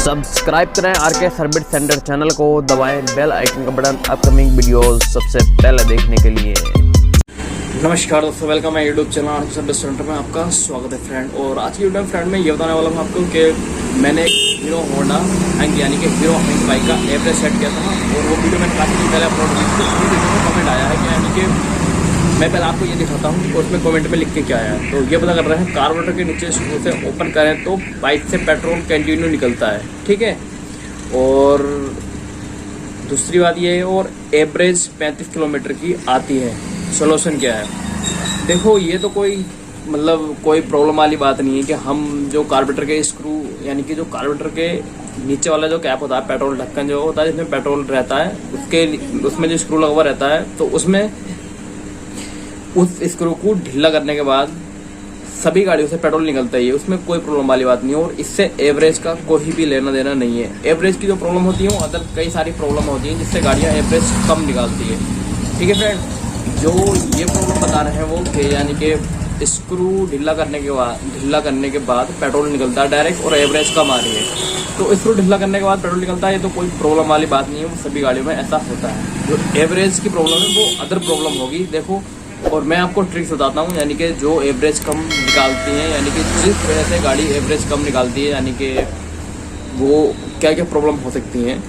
Subscribe करें R K service centre channel को, दबाएं बेल आइकन का बटन अपकमिंग वीडियोस सबसे पहले देखने के लिए। नमस्कार दोस्तों, वेलकम है YouTube channel RK service centre में आपका स्वागत है फ्रेंड। और आज की वीडियो में फ्रेंड मैं ये बताने वाला हूँ आपको कि मैंने हीरो होंडा हैंग यानी कि हीरो हैंग बाइक का एवरेज सेट किया था और वो वीडियो मैंने काफ़ी दिन पहले अपलोड की थी। उस वीडियो में कमेंट आया है कि यानी कि मैं पहले आपको ये दिखाता हूँ और उसमें कमेंट में लिख के क्या आया है। तो ये पता कर रहे हैं कार्बोरेटर के नीचे स्क्रू से ओपन करें तो बाइक से पेट्रोल कंटिन्यू निकलता है, ठीक है। और दूसरी बात ये है, और एवरेज 35 किलोमीटर की आती है। सोल्यूशन क्या है? देखो, ये तो कोई कोई प्रॉब्लम वाली बात नहीं है कि हम जो कार्बोरेटर के स्क्रू यानी कि जो कार्बोरेटर के नीचे वाला जो कैप होता है, पेट्रोल ढक्कन जो होता है जिसमें पेट्रोल रहता है, उसमें जो स्क्रू लगा हुआ रहता है, तो उसमें उस स्क्रू को ढीला करने के बाद सभी गाड़ियों से पेट्रोल निकलता ही है, उसमें कोई प्रॉब्लम वाली बात नहीं है। और इससे एवरेज का कोई भी लेना देना नहीं है। एवरेज की जो प्रॉब्लम होती है वो अदर कई सारी प्रॉब्लम होती हैं जिससे गाड़ियाँ एवरेज कम निकालती है, ठीक है फ्रेंड। जो ये प्रॉब्लम बता रहे हैं वो कि यानी कि स्क्रू ढीला करने के बाद पेट्रोल निकलता है डायरेक्ट और एवरेज कम आ रही है। तो स्क्रू ढीला करने के बाद पेट्रोल निकलता है, ये तो कोई प्रॉब्लम वाली बात नहीं है, वो सभी गाड़ियों में ऐसा होता है। जो एवरेज की प्रॉब्लम है वो अदर प्रॉब्लम होगी। देखो, और मैं आपको ट्रिक्स बताता हूँ यानी कि जो एवरेज कम निकालती हैं, यानी कि जिस वजह से गाड़ी एवरेज कम निकालती है, यानी कि वो क्या क्या प्रॉब्लम हो सकती हैं।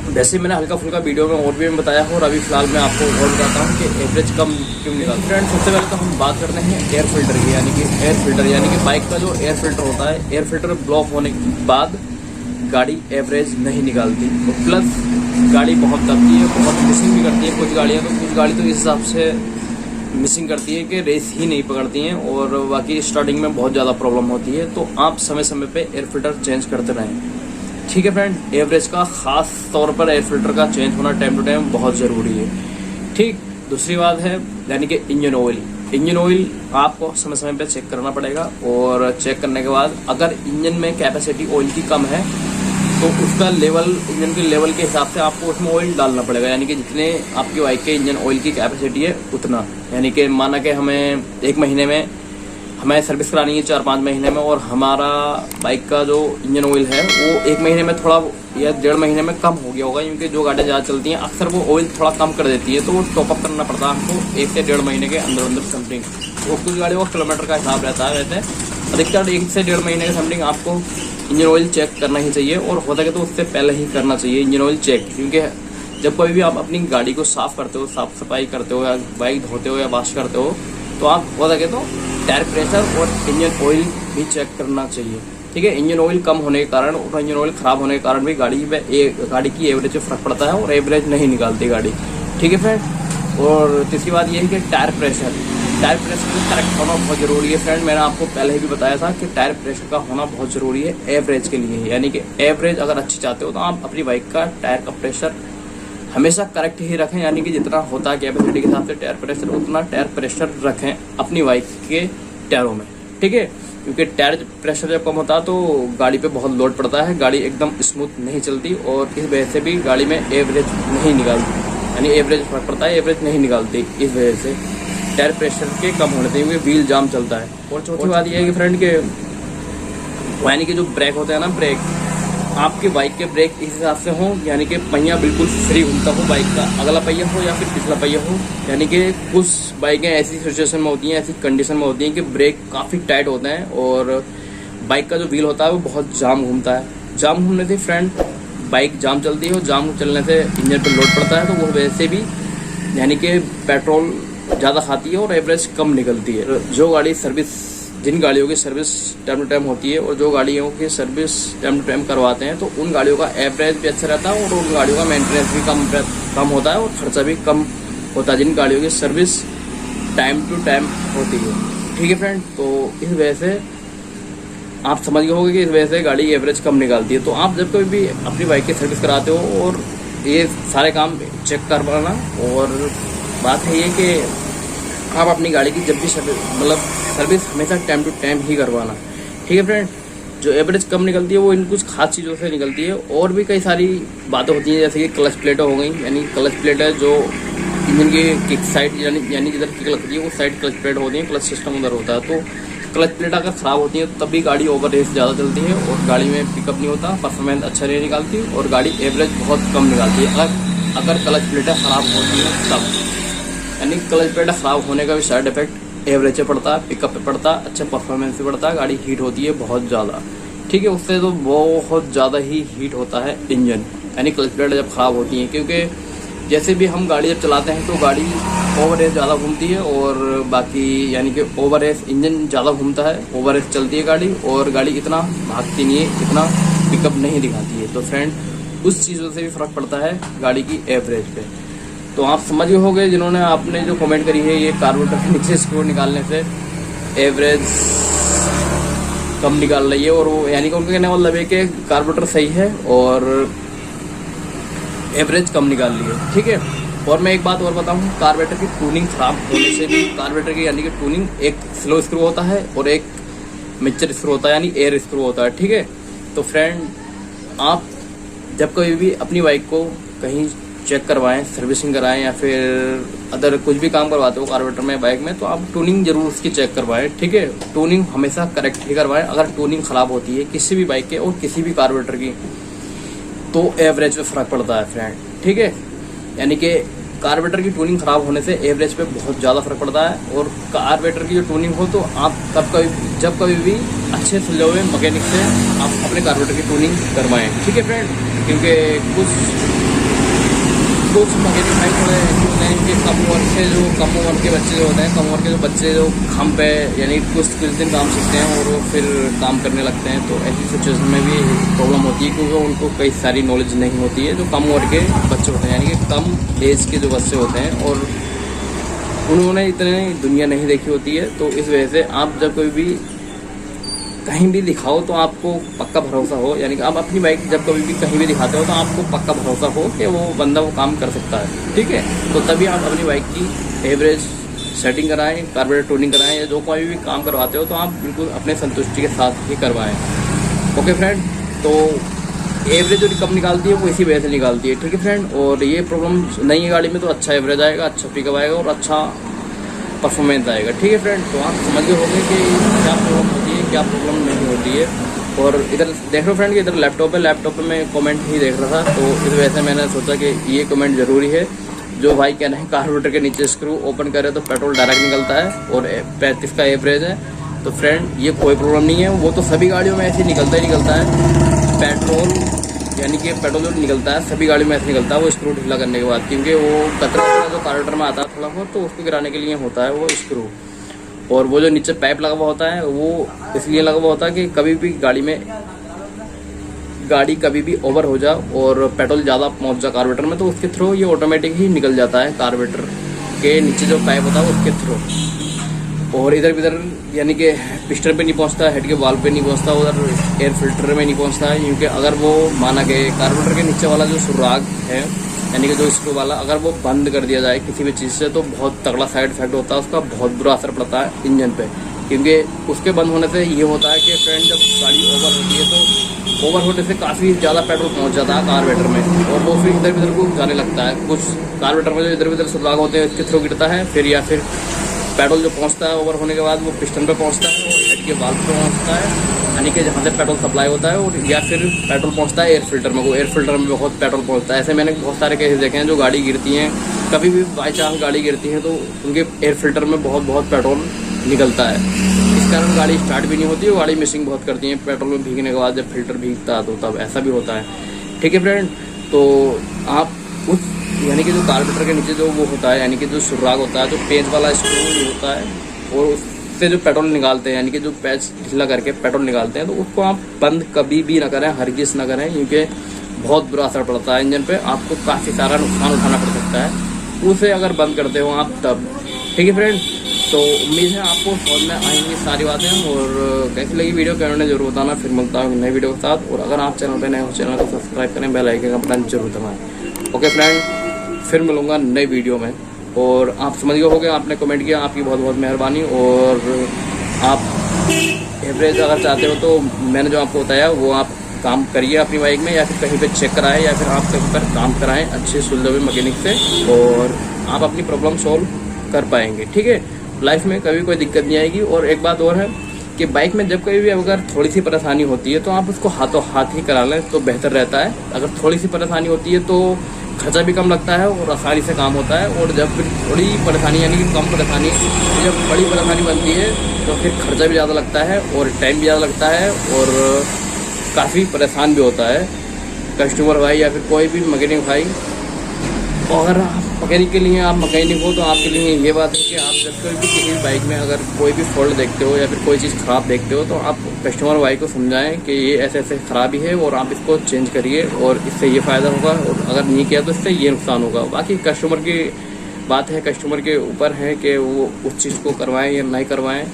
वैसे मैंने हल्का फुल्का वीडियो में और भी बताया है और अभी फिलहाल मैं आपको और बताता हूँ कि एवरेज कम क्यों निकालती है। फ्रेंड, सबसे पहले तो हम बात करते हैं एयर फिल्टर की, यानी कि एयर फिल्टर यानी कि बाइक का जो एयर फिल्टर होता है, एयर फिल्टर ब्लॉक होने के बाद गाड़ी एवरेज नहीं निकालती। तो प्लस गाड़ी बहुत दबती है, बहुत मिसिंग भी करती है कुछ गाड़ियाँ। तो कुछ गाड़ी तो इस हिसाब से मिसिंग करती है कि रेस ही नहीं पकड़ती हैं और बाकी स्टार्टिंग में बहुत ज़्यादा प्रॉब्लम होती है। तो आप समय समय पे एयर फिल्टर चेंज करते रहें, ठीक है फ्रेंड। एवरेज का ख़ास तौर पर एयर फिल्टर का चेंज होना टाइम टू टाइम बहुत ज़रूरी है, ठीक। दूसरी बात है यानी कि इंजन ऑयल आपको समय समय पे चेक करना पड़ेगा। और चेक करने के बाद अगर इंजन में कैपेसिटी ऑयल की कम है तो उसका लेवल, इंजन के लेवल के हिसाब से आपको उसमें ऑयल डालना पड़ेगा। यानी कि जितने आपकी बाइक के इंजन ऑयल की कैपेसिटी है उतना, यानी कि माना कि हमें एक महीने में हमें सर्विस करानी है 4-5 महीने में, और हमारा बाइक का जो इंजन ऑयल है वो एक महीने में थोड़ा या 1.5 महीने में कम हो गया होगा, क्योंकि जो गाड़ियाँ ज़्यादा चलती हैं अक्सर वो ऑयल थोड़ा कम कर देती है। तो वो टॉपअप करना पड़ता है हमको 1 से 1.5 महीने के अंदर समथिंग। वो कुछ गाड़ियों का किलोमीटर का हिसाब रहता है, वैसे अधिकतर 1 से 1.5 महीने के समथिंग आपको इंजन ऑयल चेक करना ही चाहिए। और हो सके तो उससे पहले ही करना चाहिए इंजन ऑयल चेक, क्योंकि जब कोई भी आप अपनी गाड़ी को साफ़ करते हो, साफ़ सफाई करते हो या बाइक धोते हो या वॉश करते हो, तो आप हो सके तो टायर प्रेशर और इंजन ऑयल भी चेक करना चाहिए, ठीक है। इंजन ऑयल कम होने के कारण और इंजन ऑयल ख़राब होने के कारण भी गाड़ी की एवरेज में फ़र्क पड़ता है और एवरेज नहीं निकालती गाड़ी, ठीक है फ्रेंड। और तीसरी बात यह है कि टायर प्रेशर करेक्ट होना बहुत ज़रूरी है फ्रेंड। मैंने आपको पहले ही भी बताया था कि टायर प्रेशर का होना बहुत ज़रूरी है एवरेज के लिए। यानी कि एवरेज अगर अच्छी चाहते हो तो आप अपनी बाइक का टायर का प्रेशर हमेशा करेक्ट ही रखें, यानी कि जितना होता है कैपेसिटी के हिसाब से टायर प्रेशर, उतना टायर प्रेशर रखें अपनी बाइक के टायरों में, ठीक है। क्योंकि टायर प्रेशर जब कम होता है तो गाड़ी पे बहुत लोड पड़ता है, गाड़ी एकदम स्मूथ नहीं चलती और इस वजह से भी गाड़ी में एवरेज नहीं निकालती, यानी एवरेज फर्क पड़ता है, एवरेज नहीं निकालती इस वजह से टायर प्रेशर के कम होने से, क्योंकि व्हील जाम चलता है। और चौथी बात यह है कि फ्रेंड के यानी कि जो ब्रेक होते हैं ना, ब्रेक आपके बाइक के ब्रेक इस हिसाब से हों, यानी कि पहिया बिल्कुल फ्री घूमता हो बाइक का, अगला पहिया हो या फिर पिछला पहिया हो। यानी कि कुछ बाइकें ऐसी सिचुएशन में होती हैं, ऐसी कंडीशन में होती हैं कि ब्रेक काफ़ी टाइट होते हैं और बाइक का जो व्हील होता है वो बहुत जाम घूमता है। जाम घूमने से फ्रेंड बाइक जाम चलती है और जाम चलने से इंजन पर लोड पड़ता है, तो वो वैसे भी यानी कि पेट्रोल ज़्यादा खाती है और एवरेज कम निकलती है। जिन गाड़ियों की सर्विस टाइम टू टाइम होती है और जो गाड़ियों की सर्विस टाइम टू टाइम करवाते हैं, तो उन गाड़ियों का एवरेज भी अच्छा रहता है और उन गाड़ियों का मेंटेनेंस भी कम होता है और खर्चा भी कम होता है, जिन गाड़ियों की सर्विस टाइम टू टाइम होती है, ठीक है फ्रेंड। तो इस वजह से आप समझ गए होंगे कि इस वजह से गाड़ी एवरेज कम निकालती है। तो आप जब कभी भी अपनी बाइक की सर्विस कराते हो और ये सारे काम चेक करवाना, और बात है ये कि आप अपनी गाड़ी की जब भी सर्विस हमेशा टाइम टू टाइम ही करवाना, ठीक है फ्रेंड। जो एवरेज कम निकलती है वो इन कुछ खास चीज़ों से निकलती है, और भी कई सारी बातें होती हैं, जैसे कि क्लच प्लेटें हो गई, यानी क्लच प्लेट है जो इंजन की किक साइड यानी जिधर किक लगती है उस साइड क्लच प्लेट होती है, क्लच सिस्टम उधर होता है। तो क्लच प्लेट अगर ख़राब होती है तो तभी गाड़ी ओवर रेस ज़्यादा चलती है और गाड़ी में पिकअप नहीं होता, परफॉर्मेंस अच्छा नहीं निकालती और गाड़ी एवरेज बहुत कम निकालती है अगर क्लच प्लेटें ख़राब होती हैं तब। यानी क्लच प्लेटें ख़राब होने का भी साइड इफेक्ट एवरेज पे पड़ता है, पिकअप पे पड़ता है, अच्छे परफॉर्मेंस पे पड़ता है, गाड़ी हीट होती है बहुत ज़्यादा। ठीक है, उससे तो बहुत ज़्यादा ही हीट होता है इंजन, यानी क्लच प्लेट जब ख़राब होती हैं। क्योंकि जैसे भी हम गाड़ी जब चलाते हैं तो गाड़ी ओवर रेस ज़्यादा घूमती है और बाकी यानी कि ओवर रेस इंजन ज़्यादा घूमता है, ओवर रेस चलती है गाड़ी और गाड़ी इतना भागती नहीं है, इतना पिकअप नहीं दिखाती है। तो फ्रेंड उस चीज़ों से भी फ़र्क पड़ता है गाड़ी की एवरेज पे। तो आप समझ गए होंगे जिन्होंने आपने जो कमेंट करी है ये कार्बोरेटर के नीचे स्क्रू निकालने से एवरेज कम निकाल रही है, और वो यानी कि उनका कहने का मतलब है कि कार्बोरेटर सही है और एवरेज कम निकाल रही है। ठीक है, और मैं एक बात और बताऊं, कार्बोरेटर की ट्यूनिंग खराब होने से भी कार्बोरेटर की यानी कि ट्यूनिंग एक स्लो स्क्रू होता है और एक मिक्सचर स्क्रू होता है यानी एयर स्क्रू होता है। ठीक है, तो फ्रेंड आप जब कभी भी अपनी बाइक को कहीं चेक करवाएं, सर्विसिंग कराएं या फिर अदर कुछ भी काम करवाते हो कार्बोरेटर में बाइक में, तो आप ट्यूनिंग जरूर उसकी चेक करवाएं। ठीक है, ट्यूनिंग हमेशा करेक्ट ही करवाएं। अगर ट्यूनिंग खराब होती है किसी भी बाइक के और किसी भी कार्बोरेटर की तो एवरेज पे फ़र्क पड़ता है फ्रेंड। ठीक है, यानी कि कार्बोरेटर की ट्यूनिंग ख़राब होने से एवरेज पे बहुत ज़्यादा फ़र्क पड़ता है। और कार्बोरेटर की जो ट्यूनिंग हो तो आप जब कभी भी अच्छे सुलझे हुए मैकेनिक से आप अपने कार्बोरेटर की ट्यूनिंग करवाएं। ठीक है फ्रेंड, क्योंकि कुछ मैकेनिक भाई थोड़े होते हैं कि कम उम्र के बच्चे जो होते हैं, कम उम्र के जो बच्चे जो हम पे यानी कुछ दिन काम सीखते हैं और वो फिर काम करने लगते हैं, तो ऐसी सिचुएशन में भी प्रॉब्लम होती है क्योंकि उनको कई सारी नॉलेज नहीं होती है। जो कम उम्र के बच्चे होते हैं यानी कि कम एज के जो बच्चे होते हैं और उन्होंने इतनी दुनिया नहीं देखी होती है, तो इस वजह से आप जब कोई भी कहीं भी दिखाओ तो आपको पक्का भरोसा हो, यानी कि आप अपनी बाइक जब कभी भी कहीं भी दिखाते हो तो आपको पक्का भरोसा हो कि वो बंदा वो काम कर सकता है। ठीक है, तो तभी आप अपनी बाइक की एवरेज सेटिंग कराएं, कार्बोरेटर ट्यूनिंग कराएं या जो कोई भी काम करवाते हो तो आप बिल्कुल अपने संतुष्टि के साथ ही करवाएं। ओके फ्रेंड, तो एवरेज जो कम निकालती है वो इसी वजह से निकालती है। ठीक है फ्रेंड, और ये प्रॉब्लम नहीं है गाड़ी में तो अच्छा एवरेज आएगा, अच्छा पिकअप आएगा और अच्छा परफॉर्मेंस आएगा। ठीक है फ्रेंड, तो आप समझ गए होंगे कि क्या प्रॉब्लम होती है, क्या प्रॉब्लम नहीं होती है। और इधर देख रहे हो फ्रेंड कि इधर लैपटॉप है, मैं कमेंट ही देख रहा था, तो इस वजह से मैंने सोचा कि ये कमेंट ज़रूरी है। जो भाई कह रहे हैं कार्बोरेटर के नीचे स्क्रू ओपन करे तो पेट्रोल डायरेक्ट निकलता है और 35 का एवरेज है, तो फ्रेंड ये कोई प्रॉब्लम नहीं है, वो तो सभी गाड़ियों में ऐसे निकलता ही निकलता है। पेट्रोल यानी कि पेट्रोल जो निकलता है सभी गाड़ी में ऐसे निकलता है वो स्क्रू ढीला करने के बाद, क्योंकि वो कतरा जो कार्बोरेटर में आता है थोड़ा बहुत तो उसको गिराने के लिए होता है वो स्क्रू। और वो जो नीचे पाइप लगा हुआ होता है वो इसलिए लगा हुआ होता है कि कभी भी गाड़ी कभी भी ओवर हो जाए और पेट्रोल ज़्यादा पहुंच जाए कार्बोरेटर में, तो उसके थ्रू ये ऑटोमेटिक ही निकल जाता है कार्बोरेटर के नीचे जो पाइप होता है उसके थ्रू, और इधर यानी कि पिस्टन पे नहीं पहुंचता, हेड के वाल पे नहीं पहुंचता, उधर एयर फिल्टर में नहीं पहुंचता है। क्योंकि अगर वो माना कि कार्बोरेटर के नीचे वाला जो सुराग है यानी कि जो स्क्रू वाला अगर वो बंद कर दिया जाए किसी भी चीज़ से तो बहुत तगड़ा साइड इफेक्ट होता है, उसका बहुत बुरा असर पड़ता है इंजन पे। क्योंकि उसके बंद होने से ये होता है कि फ्रेंड जब गाड़ी ओवर होती है तो ओवर होने से काफ़ी ज़्यादा पेट्रोल पहुंच जाता है कार्बोरेटर में और वो फिर इधर उधर को जाने लगता है। कुछ कार्बोरेटर में जो इधर उधर सुराग होते हैं इसके थ्रू गिरता है, फिर या फिर पेट्रोल जो पहुंचता है ओवर होने के बाद वो पिस्टन पे पहुंचता है और हेड के वाल्व पे पहुंचता है यानी कि जहाँ से पेट्रोल सप्लाई होता है, और या फिर पेट्रोल पहुंचता है एयर फिल्टर में, वो एयर फिल्टर में बहुत पेट्रोल पहुंचता है। ऐसे मैंने बहुत सारे केसेस देखे हैं जो गाड़ी गिरती हैं, कभी भी बाई चांस गाड़ी गिरती है तो उनके एयर फिल्टर में बहुत पेट्रोल निकलता है, इस कारण गाड़ी स्टार्ट भी नहीं होती है, गाड़ी मिसिंग बहुत करती है पेट्रोल में भीगने के बाद, जब फिल्टर भीगता है तो तब ऐसा भी होता है। ठीक है फ्रेंड, तो आप उस यानी कि जो कार्बोरेटर के नीचे जो वो होता है यानी कि जो सुराग होता है, जो पेंच वाला स्क्रू होता है और उससे जो पेट्रोल निकालते हैं यानी कि जो पैच ढीला करके पेट्रोल निकालते हैं, तो उसको आप बंद कभी भी ना करें, हरगिज़ ना करें, क्योंकि बहुत बुरा असर पड़ता है इंजन पे, आपको काफ़ी सारा नुकसान उठाना पड़ सकता है उसे अगर बंद करते हो आप तब। ठीक है फ्रेंड, तो उम्मीद है आपको समझ में आएंगी सारी बातें, और कैसी लगी वीडियो कमेंट में जरूर बताना। फिर मिलता हूँ नई वीडियो के साथ, और अगर आप चैनल पर नए हो चैनल को सब्सक्राइब करें, बेल आइकन का बटन जरूर दबाएं। ओके फ्रेंड, फिर मिलूँगा नई वीडियो में, और आप समझ गए होंगे, आपने कमेंट किया, आपकी बहुत बहुत मेहरबानी। और आप एवरेज अगर चाहते हो तो मैंने जो आपको बताया वो आप काम करिए अपनी बाइक में, या फिर कहीं पे चेक कराएं, या फिर आप कहीं पर काम कराएं अच्छे सुलझे हुए मैकेनिक से, और आप अपनी प्रॉब्लम सॉल्व कर पाएंगे। ठीक है, लाइफ में कभी कोई दिक्कत नहीं आएगी। और एक बात और है कि बाइक में जब कभी भी अगर थोड़ी सी परेशानी होती है तो आप उसको हाथों हाथ ही करा लें तो बेहतर रहता है। अगर थोड़ी सी परेशानी होती है तो खर्चा भी कम लगता है और आसानी से काम होता है। और जब फिर थोड़ी परेशानी यानी कि कम परेशानी, जब बड़ी परेशानी बनती है तो फिर खर्चा भी ज़्यादा लगता है और टाइम भी ज़्यादा लगता है और काफ़ी परेशान भी होता है कस्टमर भाई या फिर कोई भी मैकेनिक भाई। और अगर आप मैकेनिक के लिए आप मैकेनिक हो तो आपके लिए ये बात है कि आप जब कोई भी किसी बाइक में अगर कोई भी फॉल्ट देखते हो या फिर कोई चीज़ ख़राब देखते हो तो आप कस्टमर भाई को समझाएं कि ये ऐसे ऐसे ख़राबी है और आप इसको चेंज करिए और इससे ये फ़ायदा होगा, और अगर नहीं किया तो इससे ये नुकसान होगा। बाकी कस्टमर की बात है, कस्टमर के ऊपर है कि वो उस चीज़ को करवाएँ या नहीं करवाएँ।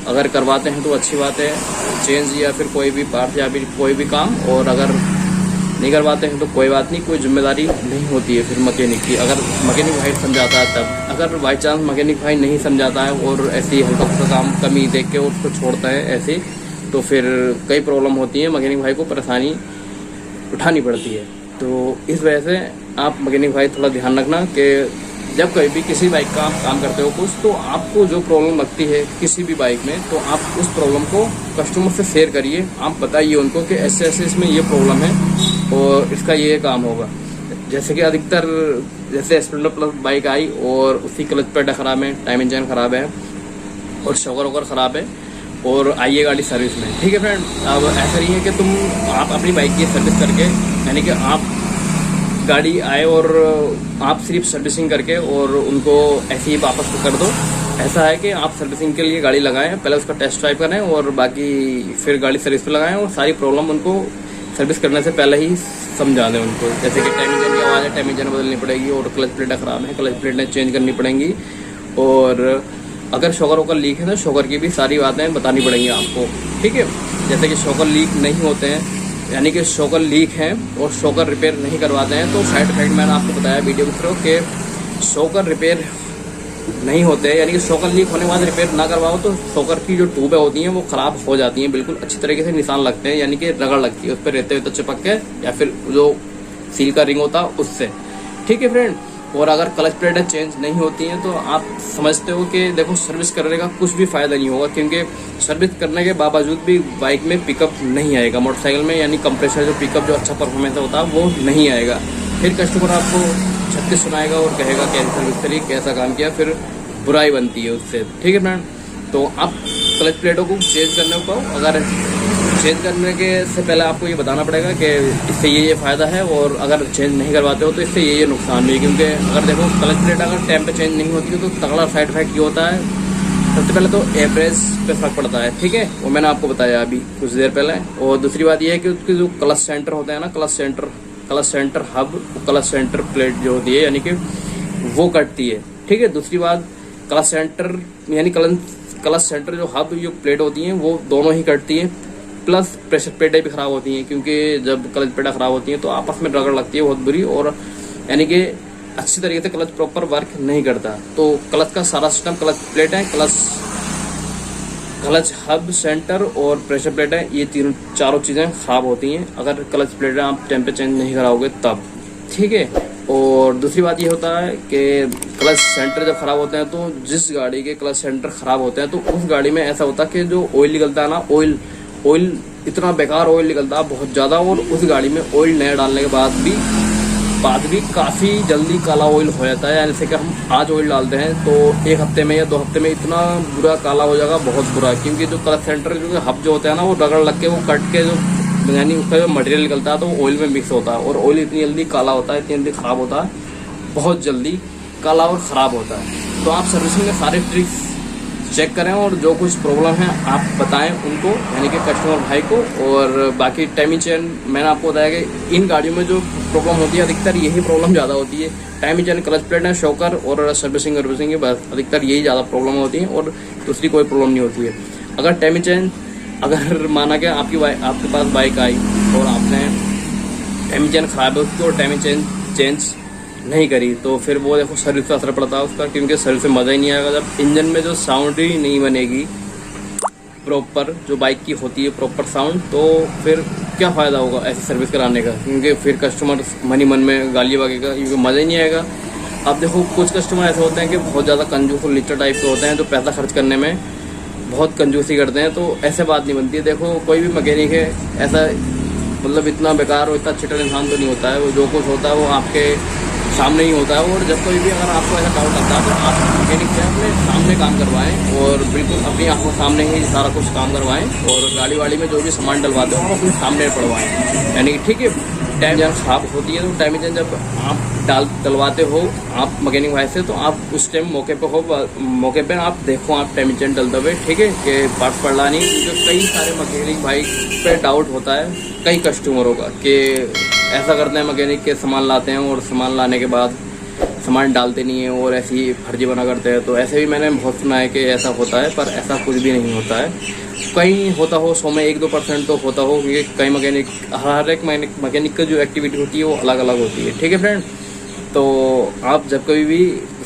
अगर करवाते हैं तो अच्छी बात है, चेंज या फिर कोई भी पार्ट या फिर कोई भी काम, और अगर नहीं करवाते हैं तो कोई बात नहीं, कोई जिम्मेदारी नहीं होती है फिर मैकेनिक की। अगर मैकेनिक भाई समझाता है तब, अगर बाई चांस मैकेनिक भाई नहीं समझाता है और ऐसे ही हल्का फुल्का काम कमी देख के उसको छोड़ता है ऐसे, तो फिर कई प्रॉब्लम होती है, मैकेनिक भाई को परेशानी उठानी पड़ती है। तो इस वजह से आप मैकेनिक भाई थोड़ा ध्यान रखना कि जब कभी भी किसी बाइक का आप काम करते हो कुछ, तो आपको जो प्रॉब्लम लगती है किसी भी बाइक में तो आप उस प्रॉब्लम को कस्टमर से शेयर करिए। आप बताइए उनको कि ऐसे ऐसे इसमें ये प्रॉब्लम है और इसका ये काम होगा। जैसे कि अधिकतर जैसे स्प्लेंडर प्लस बाइक आई और उसकी क्लच पेड खराब है, टाइम इंजन खराब है और शॉकर वॉकर खराब है और आई है गाड़ी सर्विस में। ठीक है फ्रेंड, अब ऐसा नहीं है कि आप अपनी बाइक की सर्विस करके, यानी कि आप गाड़ी आए और आप सिर्फ सर्विसिंग करके और उनको ऐसे ही वापस कर दो। ऐसा है कि आप सर्विसिंग के लिए गाड़ी लगाएं, पहले उसका टेस्ट ड्राइव करें और बाकी फिर गाड़ी सर्विस पे लगाएं और सारी प्रॉब्लम उनको सर्विस करने से पहले ही समझा दें उनको। जैसे कि टाइम इंजन की आवाज़ है, टाइम इंजन बदलनी पड़ेगी और क्लच प्लेटें ख़राब हैं, क्लच प्लेटें चेंज करनी पड़ेंगी, और अगर शॉकर वॉकर लीक है तो शॉकर की भी सारी बातें बतानी पड़ेंगी आपको। ठीक है, जैसे कि शॉकर लीक नहीं होते हैं, यानी कि शॉकर लीक हैं और शॉकर रिपेयर नहीं करवाते हैं तो साइड इफेक्ट मैंने आपको बताया वीडियो के थ्रू कि शॉकर रिपेयर नहीं होते हैं, यानी कि शॉकर लीक होने के बाद रिपेयर ना करवाओ तो शॉकर की जो ट्यूबें होती हैं वो ख़राब हो जाती हैं, बिल्कुल अच्छी तरीके से निशान लगते हैं, यानी कि रगड़ लगती है उस पर रहते हुए तो चिपक के, या फिर जो सील का रिंग होता है उससे। ठीक है फ्रेंड, और अगर क्लच प्लेटें चेंज नहीं होती हैं तो आप समझते हो कि देखो सर्विस करने का कुछ भी फ़ायदा नहीं होगा, क्योंकि सर्विस करने के बावजूद भी बाइक में पिकअप नहीं आएगा, मोटरसाइकिल में यानी कंप्रेसर जो पिकअप जो अच्छा परफॉर्मेंस होता है वो नहीं आएगा। फिर कस्टमर आपको 36 सुनाएगा और कहेगा कैसी सर्विस करी, कैसा काम किया, फिर बुराई बनती है उससे। ठीक है फ्रेंड, तो आप क्लच प्लेटों को चेंज करने को, अगर चेंज करने के से पहले आपको ये बताना पड़ेगा कि इससे ये फ़ायदा है, और अगर चेंज नहीं करवाते हो तो इससे ये नुकसान भी है। क्योंकि अगर देखो क्लच प्लेट अगर टाइम पे चेंज नहीं होती है तो तगड़ा साइड इफेक्ट ये होता है, सबसे पहले तो एवरेज पे फर्क पड़ता है। ठीक है, वो मैंने आपको बताया अभी कुछ देर पहले। और दूसरी बात ये है कि उसके जो क्लच सेंटर होता है ना, clutch centre hub, clutch centre plate जो होती है यानी कि वो कटती है। ठीक है, दूसरी बात क्लच सेंटर यानी क्लच सेंटर जो हब जो प्लेट होती हैं वो दोनों ही कटती हैं, प्लस प्रेशर प्लेटें भी ख़राब होती हैं, क्योंकि जब क्लच प्लेटें ख़राब होती हैं तो आपस में रगड़ लगती है बहुत बुरी, और यानी कि अच्छी तरीके से क्लच प्रॉपर वर्क नहीं करता। तो क्लच का सारा सिस्टम, क्लच प्लेटें, क्लच हब सेंटर और प्रेशर प्लेटें, ये चारों चीज़ें ख़राब होती हैं अगर क्लच प्लेटें आप टाइम पे चेंज नहीं कराओगे तब। ठीक है, और दूसरी बात ये होता है कि क्लच सेंटर जब ख़राब होते हैं तो जिस गाड़ी के क्लच सेंटर ख़राब होते हैं तो उस गाड़ी में ऐसा होता है कि जो ऑयल निकलता है ना, ऑयल इतना बेकार ऑयल निकलता है बहुत ज़्यादा, और उस गाड़ी में ऑयल नया डालने के बाद भी काफ़ी जल्दी काला ऑयल हो जाता है। जैसे कि हम आज ऑयल डालते हैं तो 1 हफ्ते में या 2 हफ्ते में इतना बुरा काला हो जाएगा, बहुत बुरा, क्योंकि जो क्लच सेंटर जो हब जो होता है ना वो रगड़ लग के वो कट के जो यानी उसका जो मटेरियल निकलता है तो वो ऑयल में मिक्स होता है, और ऑयल इतनी जल्दी काला होता है, इतनी जल्दी ख़राब होता है, बहुत जल्दी काला और ख़राब होता है। तो आप सर्विसिंग में सारे ट्रिक्स चेक करें और जो कुछ प्रॉब्लम है आप बताएं उनको, यानी कि कस्टमर भाई को। और बाकी टाइमिंग चेन मैंने आपको बताया कि इन गाड़ियों में जो प्रॉब्लम होती है अधिकतर यही प्रॉब्लम ज़्यादा होती है, टाइमिंग चेन, क्लच प्लेट है, शॉकर और सर्विसिंग की बस अधिकतर यही ज़्यादा प्रॉब्लम होती है, और दूसरी कोई प्रॉब्लम नहीं होती है। अगर टाइमिंग चेन, अगर माना कि आपके पास बाइक आई और आपने टाइमिंग चेन ख़राब है उसकी और टाइमिंग चेन चेंज नहीं करी तो फिर वो देखो सर्विस पर असर पड़ता है उसका, क्योंकि सर्विस में मज़ा ही नहीं आएगा जब इंजन में जो साउंड ही नहीं बनेगी प्रॉपर, जो बाइक की होती है प्रॉपर साउंड, तो फिर क्या फ़ायदा होगा ऐसी सर्विस कराने का, क्योंकि फिर कस्टमर मन में गाली बगेगा, क्योंकि मज़ा ही नहीं आएगा। अब देखो कुछ कस्टमर ऐसे होते हैं कि बहुत ज़्यादा कंजूस और लीचर टाइप के होते हैं, जो पैसा खर्च करने में बहुत कंजूसी करते हैं, तो ऐसे बात नहीं बनती है। देखो कोई भी मैकेनिक है ऐसा मतलब इतना बेकार और इतना चिटर इंसान तो नहीं होता है। वो जो कुछ होता है वो आपके सामने ही होता है। और जब कोई भी अगर आपको ऐसा डाउट आता है तो आप मैकेनिक से अपने सामने काम करवाएं और बिल्कुल अपनी आंखों सामने ही सारा कुछ काम करवाएं। और गाड़ी वाड़ी में जो भी सामान डलवाते हो आप अपने सामने पड़वाएं। यानी कि ठीक है, टाइम जब खराब होती है तो टाइम जब आप डलवाते हो आप मैकेनिक भाई से, तो आप उस टाइम मौके पे आप देखो आप टाइमिजन डलते हुए, ठीक है, कि पार्ट्स पड़ला नहीं। जो कई सारे मैकेनिक भाई पे डाउट होता है कई कस्टमरों का कि ऐसा करते हैं मैकेनिक के सामान लाते हैं और सामान लाने के बाद सामान डालते नहीं है और ऐसी फर्जी बना करते हैं। तो ऐसे भी मैंने बहुत सुना है कि ऐसा होता है, पर ऐसा कुछ भी नहीं होता है। कहीं होता हो 100 में 1-2% तो होता हो, क्योंकि कई मैकेनिक हर एक मैकेनिक का जो एक्टिविटी होती है वो अलग अलग होती है। ठीक है फ्रेंड, तो आप जब कभी भी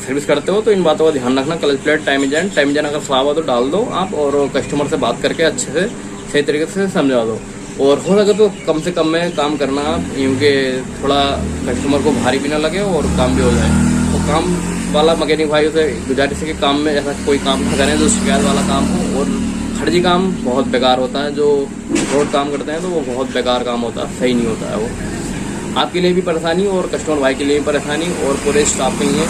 सर्विस करते हो तो इन बातों का ध्यान रखना। क्लच प्लेट, टाइमिजन अगर खराब हो तो डाल दो आप, और कस्टमर से बात करके अच्छे से सही तरीके से समझा दो। और हो सके तो कम से कम में काम करना, क्योंकि थोड़ा कस्टमर को भारी भी ना लगे और काम भी हो जाए। तो काम वाला मैकेनिक भाइयों से गुजारिश है कि काम में ऐसा कोई काम ना करें जो शिकायत वाला काम हो। और फर्जी काम बहुत बेकार होता है। जो रोड काम करते हैं तो वो बहुत बेकार काम होता है, सही नहीं होता है। वो आपके लिए भी परेशानी और कस्टमर भाई के लिए भी परेशानी और पूरे स्टाफ के लिए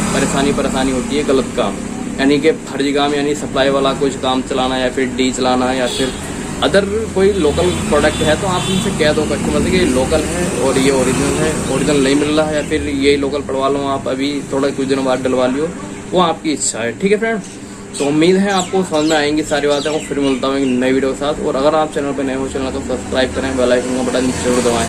परेशानी होती है। गलत काम यानी कि फर्जी काम, यानी सप्लाई वाला कुछ काम चलाना या फिर डी चलाना या फिर अदर कोई लोकल प्रोडक्ट है तो आप उनसे कह दो कस्टमर से कि लोकल है और ये ओरिजिनल नहीं मिल रहा है, या फिर ये लोकल पड़वा लो आप, अभी थोड़ा कुछ दिनों बाद डलवा लियो, वो आपकी इच्छा है। ठीक है फ्रेंड, तो उम्मीद है आपको समझ में आएंगी सारी बातें। और फिर मिलता हूँ एक नई वीडियो के साथ। और अगर आप चैनल पर नए हो, चैनल को सब्सक्राइब करें, बेल आइकन का बटन जरूर दबाएं।